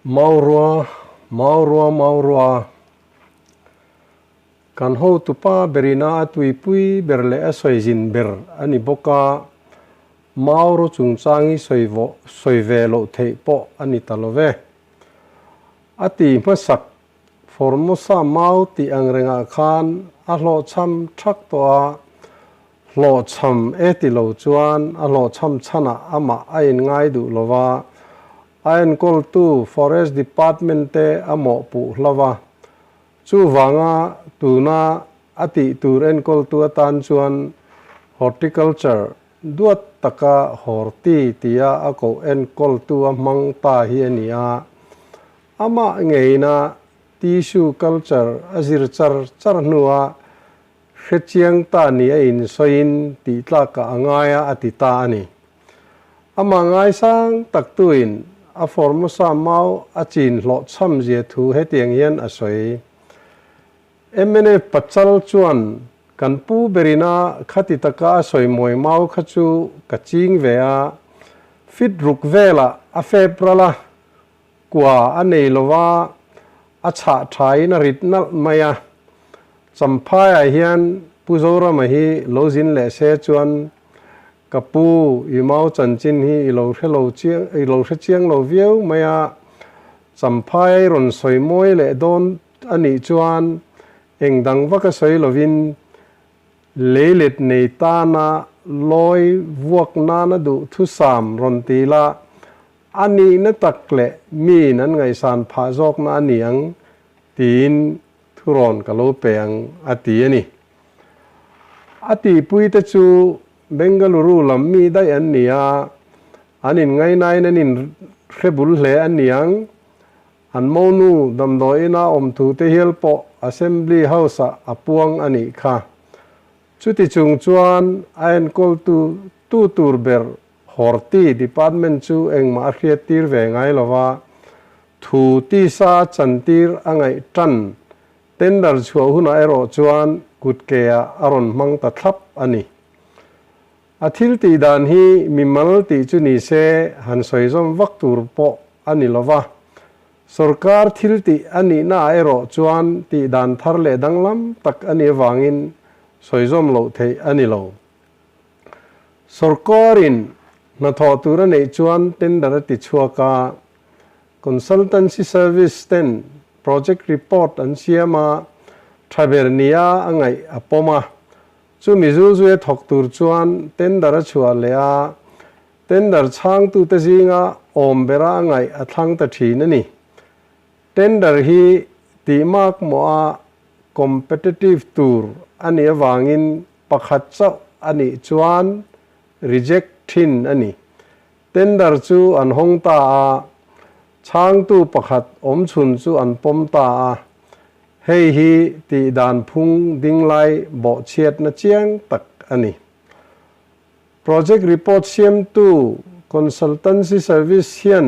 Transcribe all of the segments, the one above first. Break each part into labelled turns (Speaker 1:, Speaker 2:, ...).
Speaker 1: Maurua, maurua, maurua. Kan ho tupa berina atui pui berle asoi jin ber ani boka mauro chungchangi soive lo thei po ani talove. Ati masak formosa mau ti angrenga khan a lo cham thak to a lo cham eti lo chuan a lo cham chana ama ain ngai du lova ain kol tu forest department te amo pu hlova chu wanga tuna ati turen kol tu atan chuan horticulture duat taka horti tia ako en kol tu amang ta hi ania ama ngeina tissue culture azir char nuwa hrechiang ta ni in soin ti tlaka angaya ati ta ani ama ngai sang tak tuin a formosa mau a chin lo cham je thu hetiang hian a soi emene pachal chuan kan pu berina khati taka soi moi mau khachu kaching vea fit ruk vela a febrala kwa anei lova a cha thai na rit na maya champhaya hian puzora mahi lozin le se chuan kapu imau chanchin hi ilo chiang lo viau maya champhai ron soi moi le don ani chuan engdang vaka soi lovin leilet nei ta na loi vuak na na du thu sam ron tila ani na takle mi nan ngai san pha jok na aniang tin thuron kalo peng ati ani ati pui te chu Bengaluru lammi dai ania anin ngai nai nanin khrebul hle aniang an monu damdoina omthu te helpo assembly house apuang ani kha chuti chung chuan ain kol tu turber horti department chu engma khriatir ve ngai lova thu ti sa chantir angai tan tender chhuwa huna ero chuan kutkea aron mang ta thlap ani athil ti dan hi mimal ti chu ni se han soizom vak tur po ani lova sarkar thil ti ani na ero chuan ti dan thar le danglam tak ani wangin soizom lo thei ani lo sarkarin na tho tur nei chuan tender ti chuaka consultancy service ten project report an siama travernia angai apoma chu mizu zue thok tur chuan tender chua lea tender chang tu te jinga ombera ngai athang ta thin ani tender hi ti mak moa competitive tur ani awangin pakhat cha ani chuan reject thin ani tender chu an hong ta a chang tu pakhat om chun chu an pom ta a hei hi ti dan phung dinglai bo chiat na chiang tak ani project report siam tu consultancy service hian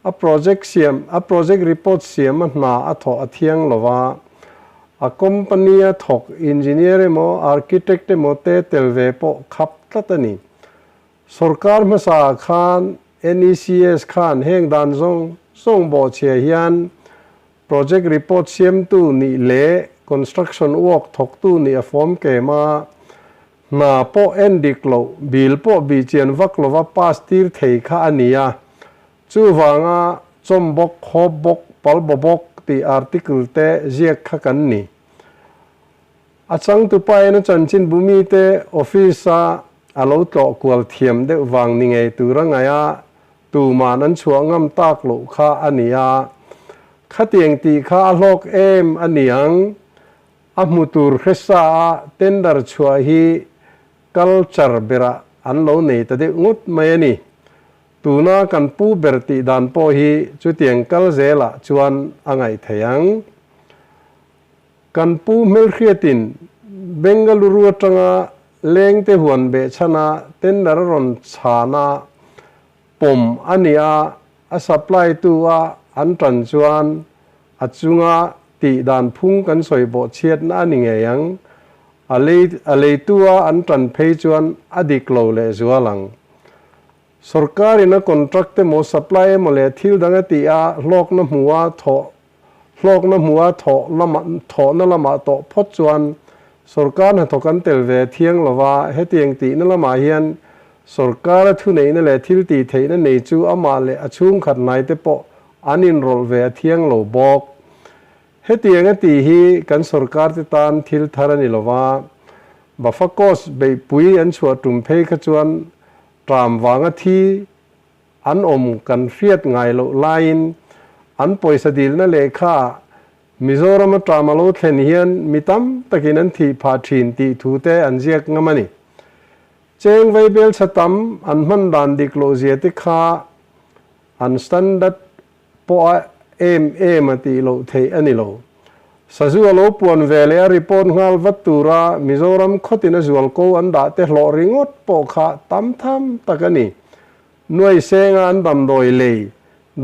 Speaker 1: a project report siam na a tho athiang lova a company a thok engineer mo architect mo te telve po khap tatani sarkar masa khan NECS khan heng dan song bo che hian project report siam tu ni le construction work thok tu ni a form ke ma na po endik lo bil po bi chen vak lova pas tir thei kha ania chu wanga chombok khobok palbobok ti article te ziak kha kan ni achang tu pai na chanchin bumi te office a alo to kwal thiam de wang ni ngei turangaya tu manan chuangam tak lo kha ania khatieng ti kha lok em aniang amutur khesa tender chua hi culture bera anlo nei ta de ngut mai ani tuna kan pu berti dan po hi chutieng kal zela chuan angai theyang kan pu mel khriatin Bengaluru atanga leng te huan be chana tender ron chana pom ania a supply tu a an tran chuan achunga ti dan phung kan soibo chiat na ni nge yang a le tua an tran phei chuan adik lo le zualang सरकार इन कॉन्ट्रैक्ट मो सप्लाई मोले थिल दंग तिया लोक न हुआ थो न लमा तो फचुआन सरकार न थोकन तेलवे थियंग लवा हे तियंग ति न लमा हियन सरकार थु nei न ले थिल ति थei न nei chu ama le achung khat nai te po anin rol ve thiang lo bok he tiang ti hi kan sarkar te tan thil tharani lova ba fakos be pui an chua tum phei kha chuan tram wanga thi an kan riat ngai lo lain an poisa dil na lekha Mizoram tramalo thlen hian mitam takin an thi pha thin ti thu te an jiak ngamani cheng vai bel chatam an man dan dik lo zia te kha an standard po em ati lo thei ani lo sazu alo puan vele a report ngal vatura Mizoram khotina zual ko an da te hlo ringot po kha tam tham takani noi senga an dam doi le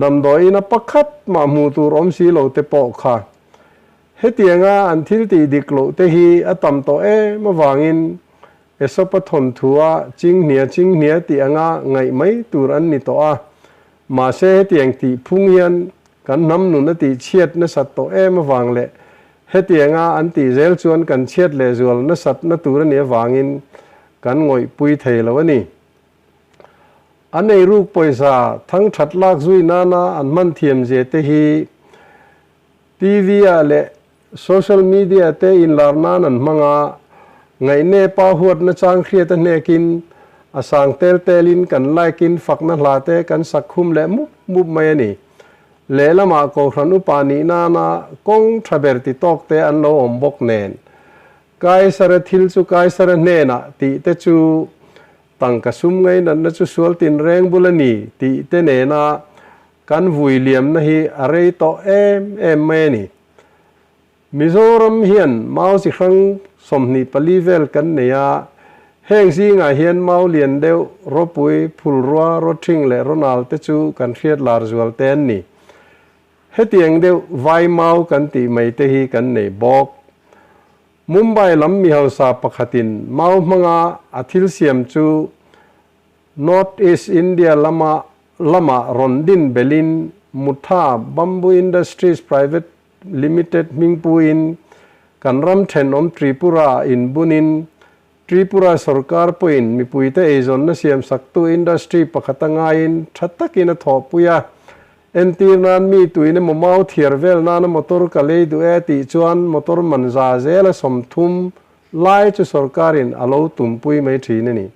Speaker 1: dam doi na pakhat ma mu tur om si lo te po kha hetianga an thil ti dik lo te hi atam to ma wangin esopa thon thua ching nia ti anga ngai mai tur an ni to a ma se tiang ti phung hian kan nam nu na ti chiat na sat to ma wang le hetianga an ti zel chuan kan chiat le zual na sat na tur ani wangin kan ngoi pui thei lo ani anei ruk poisa thang that lak zui na an man thiam je te hi TV ale social media te in larna nan manga ngai ne pa huat na chang khriat ne kin asang telin kan laikin fakna hlate kan sakhum le mu mai ni le lama ko hranu pani na kong thaber ti tok te an lo ombok nen kai sara thil chu kai sara ne na ti te chu tang ka sum ngai nan na chu sual tin reng bulani ti te ne na kan vui liam na hi arei to em mai ni Mizoram hian mau si khang somni palivel kan neya heng si nga hian mau lian deu ropui phulrua rothing le ronal te chu kan khiat lar zual ten ni hetiang deu vai mau kan ti mai te hi kan nei bok Mumbai lam mi hausa pakhatin mau manga athil siam chu North East India lama rondin belin mutha bamboo industries private limited mingpuin kanram then om Tripura in bunin Tripura sarkar poin mi puite ezon na siam saktu industry pakhatanga in thattakin a thopuya entirnan mi tuine momau thiervel na motor kalei du eti chuan motor manza zela somthum lai chu sarkarin alo tumpui mai thine ni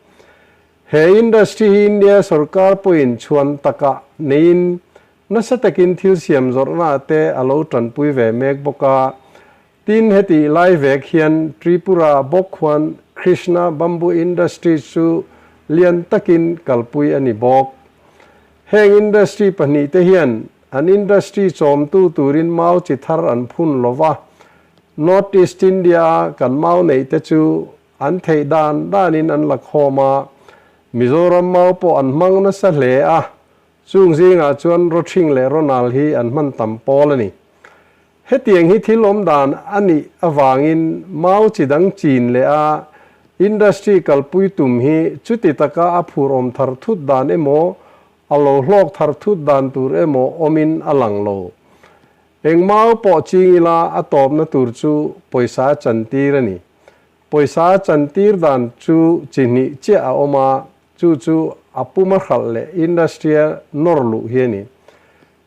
Speaker 1: he industry India sarkar poin chuan taka nein nasatakin thil siam zorna te alo tanpui ve mek boka tin heti lai vek hian Tripura bokwan Krishna Bamboo Industries chu lian takin kalpui ani bok heng industry pani te hian an industry chom tu turin mau chi thar an phun lova North East India kan mau nei te chu an thei danin an lakhoma Mizoram mau po an mang na sa hle a chung zinga chuan rothing le ronal hi an man tam pol ani hetiang hi thilom dan ani awangin mau chidang chin le a industry kalpui tum hi chuti taka aphur om thar thut dan emo alo hlok thar thut dan tur emo omin alang lo eng mau po chingila atop na tur chu poisa chantir ani poisa chantir dan chu chini che a oma chu apuma khal le industrial norlu hiani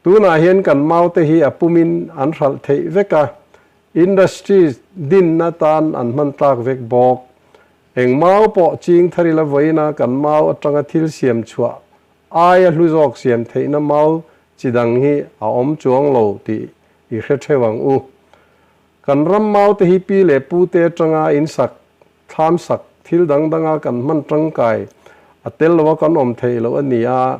Speaker 1: tuna hian kan maute hi apumin an khal thei veka industry din na tan an man tak vek bok eng mau po ching tharila voina kan mau atanga thil siam chua aya hluzok siam theina mau chidang hi a om chuang lo ti I khethewang u kan ram mau te hi pi le pu te tanga in sak tham sak thil danga kan man tang kai atel lo kan om thei lo ania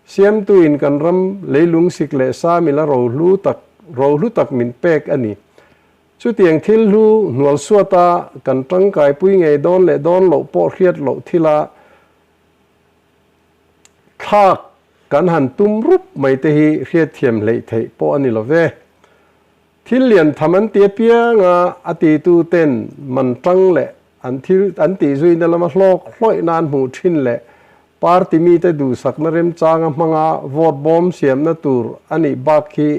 Speaker 1: siam tu in kan ram leilung sik le sa mila ro hlu tak min pek ani chu tiang thil hu nual suata kan tang kai pui nge don lo po khiat lo thila khak kan han tum rup mai te hi khiat thiam lei thei po ani lo ve thil lian thaman te pia nga ati tu ten man tang le an ti zui na lama hlok hloi nan mu thin le party mi te du sak na rem changa manga vote bom siam na tur ani baki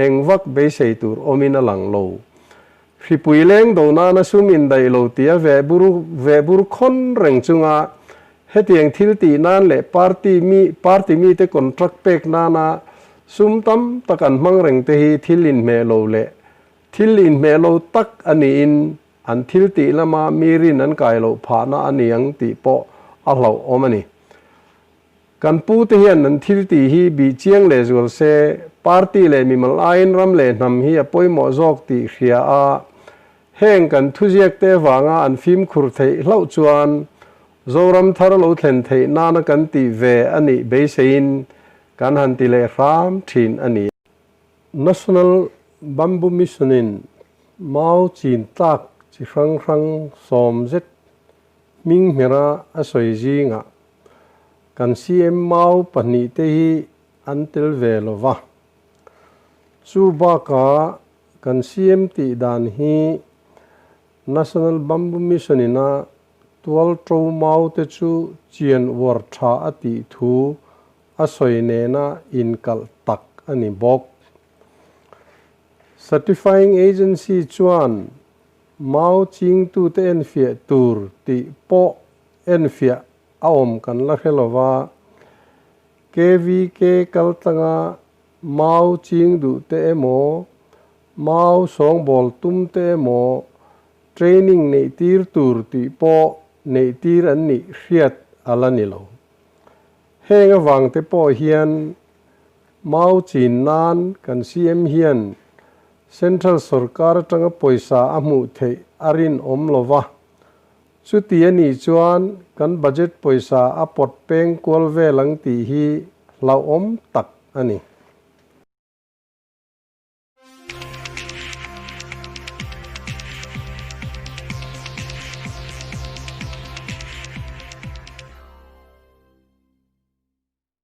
Speaker 1: engwak be sei tur omina lang lo hripui leng do na na sumin dai lo tia ve buru khon reng chunga hetiang thil ti nan le party mi te contract pek na na sum tam takan mang reng te hi thilin me lo le thilin me lo tak ani in an thil ti lama mirin an kai lo pha na ani ang ti po a hlo omani kan pu te hian an thil ti hi bi chiang le zul se party le mi mal ain ram le nam hi apoi mo jok ti khia a heng kan thujiak te wanga an phim khur thei hlo chuan zoram thar lo thlen thei na na kan ti ve ani be sein kan han ti le ram thin ani national bamboo missionin mau chin tak chi rang som zet ming mera a soi jinga kan cm mau pani te hi antel ve lova chu ba ka kan cm ti dan hi national bamboo missionina tual tro mau te chu chian war tha ati thu a soi ne na in kal tak ani bok certifying agency chuan mau ching tu te en fia tur ti po en fia aom kan la helova kvk kaltanga mau ching du te emo mau song bol tum te emo training nei tir tur ti po nei tir an ni hriat alani lo henga wang te po hian mau chin nan kan cm hian central sarkar tanga poisa amu thei arin om lova chu ti ani chuan kan budget poisa a pot peng kwal ve lang ti hi lau om tak ani